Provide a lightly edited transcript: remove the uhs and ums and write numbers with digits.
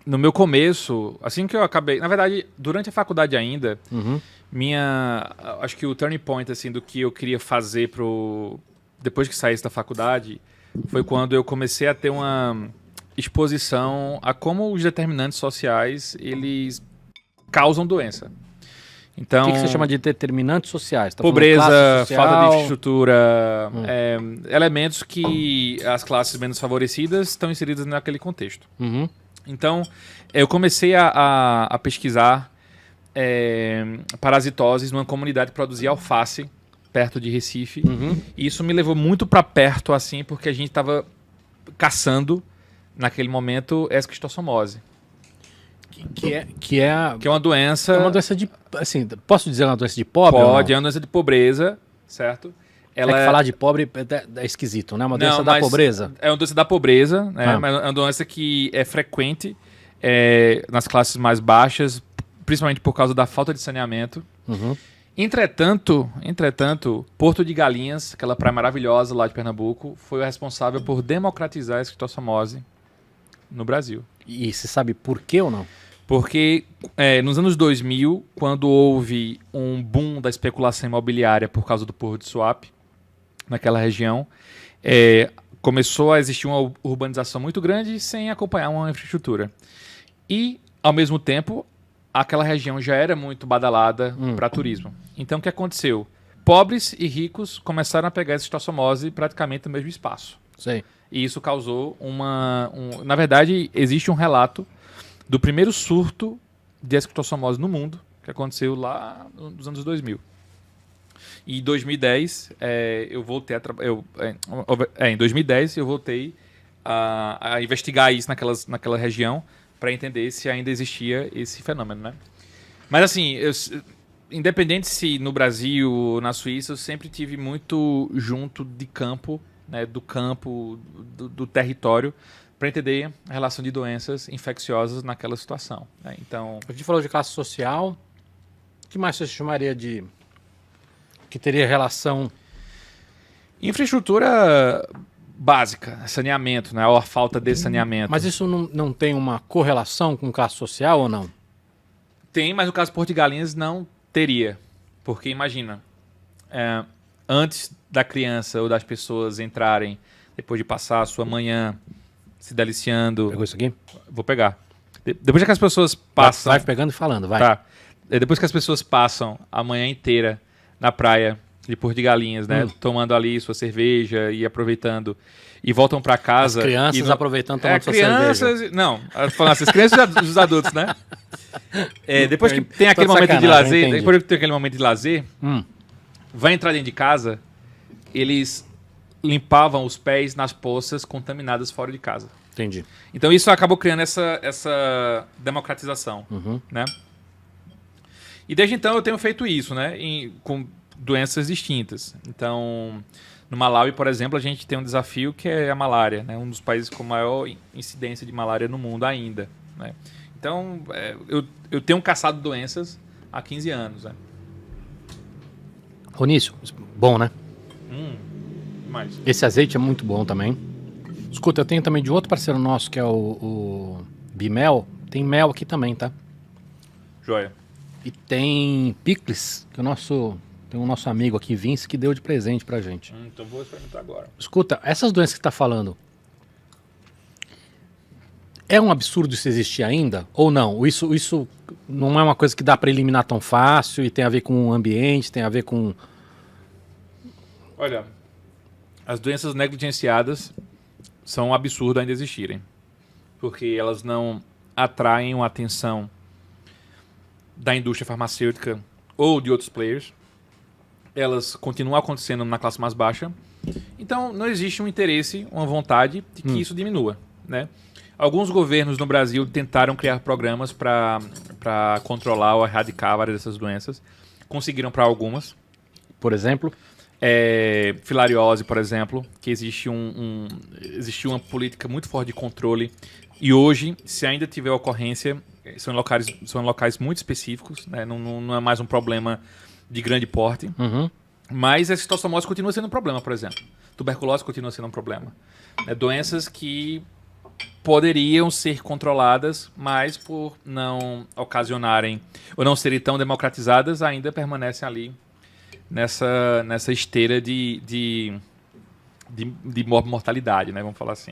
no meu começo, assim que eu acabei... Na verdade, durante a faculdade ainda, acho que o turning point, assim, do que eu queria fazer depois que saísse da faculdade, foi quando eu comecei a ter uma exposição a como os determinantes sociais, eles causam doença. Então, O que você chama de determinantes sociais? Tá pobreza, social? falta de infraestrutura, elementos que as classes menos favorecidas estão inseridas naquele contexto. Então, eu comecei a pesquisar parasitoses numa comunidade que produzia alface, perto de Recife. E isso me levou muito para perto, assim, porque a gente estava caçando, naquele momento, esquistossomose. Que é uma doença... É uma doença de... Assim, posso dizer uma doença de pobre? Pode, é uma doença de pobreza, certo? Que falar de pobre é esquisito, né? Uma doença da pobreza. É uma doença da pobreza, né? Mas é uma doença que é frequente nas classes mais baixas, principalmente por causa da falta de saneamento. Entretanto, Porto de Galinhas, aquela praia maravilhosa lá de Pernambuco, foi o responsável por democratizar a esquistossomose no Brasil. E você sabe por quê ou não? Porque nos anos 2000, quando houve um boom da especulação imobiliária por causa do Porto de Suape, naquela região, começou a existir uma urbanização muito grande sem acompanhar uma infraestrutura. E, ao mesmo tempo, aquela região já era muito badalada para turismo. Então, o que aconteceu? Pobres e ricos começaram a pegar essa esquistossomose praticamente no mesmo espaço. Sei. E isso causou Na verdade, existe um relato do primeiro surto de esquistossomose no mundo, que aconteceu lá nos anos 2000. E em 2010, eu voltei em 2010, eu voltei a investigar isso naquela região para entender se ainda existia esse fenômeno, né? Mas assim, independente se no Brasil ou na Suíça, eu sempre tive muito junto de campo, né, do campo, do território, para entender a relação de doenças infecciosas naquela situação, né? Então, a gente falou de classe social. O que mais você chamaria de... que teria relação... Infraestrutura básica, saneamento, né? Ou a falta de saneamento. Mas isso não tem uma correlação com classe social ou não? Tem, mas no caso de Porto de Galinhas não teria. Porque imagina, antes da criança ou das pessoas entrarem, depois de passar a sua manhã se deliciando... Pegou isso aqui? Vou pegar. Depois que as pessoas passam... Vai pegando e falando, vai. Tá. Depois que as pessoas passam a manhã inteira na praia de Porto de Galinhas, né? Tomando ali sua cerveja e aproveitando. E voltam para casa... As crianças aproveitando, tomando sua cerveja. Não, falando assim, as crianças e os adultos, né? Depois que tem aquele momento de lazer... Depois que tem aquele momento de lazer, vai entrar dentro de casa, eles limpavam os pés nas poças contaminadas fora de casa. Entendi. Então isso acabou criando essa democratização, né? E desde então eu tenho feito isso, né? Com doenças distintas. Então, no Malawi, por exemplo, a gente tem um desafio que é a malária, né? Um dos países com maior incidência de malária no mundo ainda, né? Então, eu tenho caçado doenças há 15 anos, né? Ronício, bom, né? Mais. Esse azeite é muito bom também. Escuta, eu tenho também de outro parceiro nosso, que é o Bimel. Tem mel aqui também, tá? Joia. E tem picles, que tem um nosso amigo aqui, Vince, que deu de presente pra gente. Então vou experimentar agora. Escuta, essas doenças que você tá falando, é um absurdo isso existir ainda? Ou não? Isso não é uma coisa que dá pra eliminar tão fácil e tem a ver com o ambiente, tem a ver com... Olha, as doenças negligenciadas são um absurdo ainda existirem. Porque elas não atraem uma atenção da indústria farmacêutica ou de outros players. Elas continuam acontecendo na classe mais baixa. Então, não existe um interesse, uma vontade de que isso diminua, né? Alguns governos no Brasil tentaram criar programas para controlar ou erradicar várias dessas doenças. Conseguiram para algumas. Por exemplo? Filariose, por exemplo, que existe existiu uma política muito forte de controle. E hoje, se ainda tiver ocorrência, são locais muito específicos, né? Não é mais um problema de grande porte. Mas a esquistossomose continua sendo um problema, por exemplo. Tuberculose continua sendo um problema. Doenças que poderiam ser controladas, mas por não ocasionarem ou não serem tão democratizadas, ainda permanecem ali nessa esteira de mortalidade, né? Vamos falar assim.